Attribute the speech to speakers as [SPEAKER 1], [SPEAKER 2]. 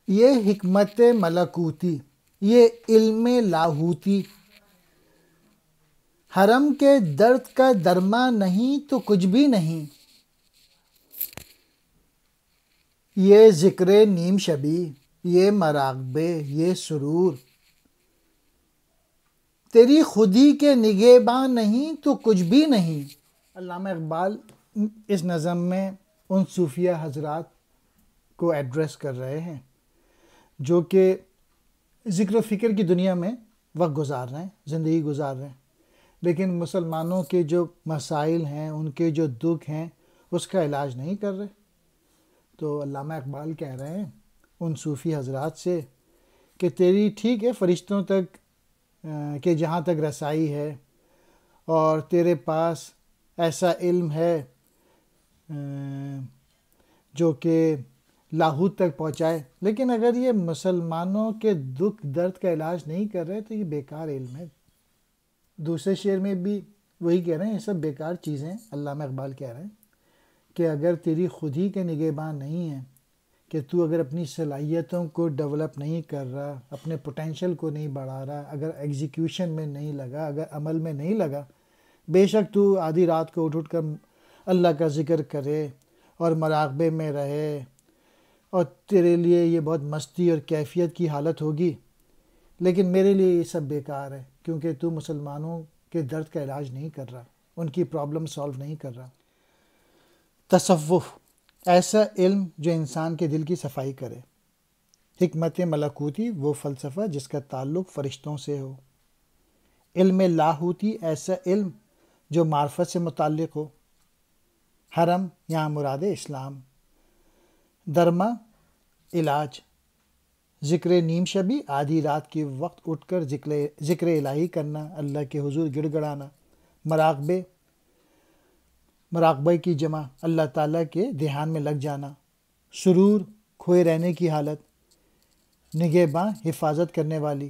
[SPEAKER 1] یہ حکمت ملکوتی، یہ علم لاہوتی، حرم کے درد کا درما نہیں تو کچھ بھی نہیں، یہ ذکر نیم شبی، یہ مراقبے، یہ سرور، تیری خودی کے نگہباں نہیں تو کچھ بھی نہیں۔ علامہ اقبال اس نظم میں ان صوفیہ حضرات کو ایڈریس کر رہے ہیں جو کہ ذکر و فکر کی دنیا میں وقت گزار رہے ہیں، زندگی گزار رہے ہیں، لیکن مسلمانوں کے جو مسائل ہیں، ان کے جو دکھ ہیں، اس کا علاج نہیں کر رہے۔ تو علامہ اقبال کہہ رہے ہیں ان صوفی حضرات سے کہ تیری ٹھیک ہے فرشتوں تک کہ جہاں تک رسائی ہے، اور تیرے پاس ایسا علم ہے جو کہ لاہوت تک پہنچائے، لیکن اگر یہ مسلمانوں کے دکھ درد کا علاج نہیں کر رہے تو یہ بیکار علم ہے۔ دوسرے شعر میں بھی وہی کہہ رہے ہیں، یہ سب بیکار چیزیں ہیں۔ علامہ اقبال کہہ رہے ہیں کہ اگر تیری خود ہی کے نگہباں نہیں ہیں، کہ تو اگر اپنی صلاحیتوں کو ڈیولپ نہیں کر رہا، اپنے پوٹینشل کو نہیں بڑھا رہا، اگر ایگزیکیوشن میں نہیں لگا، اگر عمل میں نہیں لگا، بے شک تو آدھی رات کو اٹھ کر اللہ کا ذکر کرے اور مراقبے میں رہے، اور تیرے لیے یہ بہت مستی اور کیفیت کی حالت ہوگی، لیکن میرے لیے یہ سب بیکار ہے، کیونکہ تو مسلمانوں کے درد کا علاج نہیں کر رہا، ان کی پرابلم سالو نہیں کر رہا۔ تصوف، ایسا علم جو انسان کے دل کی صفائی کرے۔ حکمت ملکوتی، وہ فلسفہ جس کا تعلق فرشتوں سے ہو۔ علم لاہوتی، ایسا علم جو معرفت سے متعلق ہو۔ حرم، یہاں مراد اسلام۔ درما، علاج۔ ذکر نیم شبی، آدھی رات کے وقت اٹھ کر ذکر الہی کرنا، اللہ کے حضور گڑ گڑانا۔ مراقبے، مراقبہ کی جمع، اللہ تعالیٰ کے دھیان میں لگ جانا۔ سرور، کھوئے رہنے کی حالت۔ نگہباں، حفاظت کرنے والی۔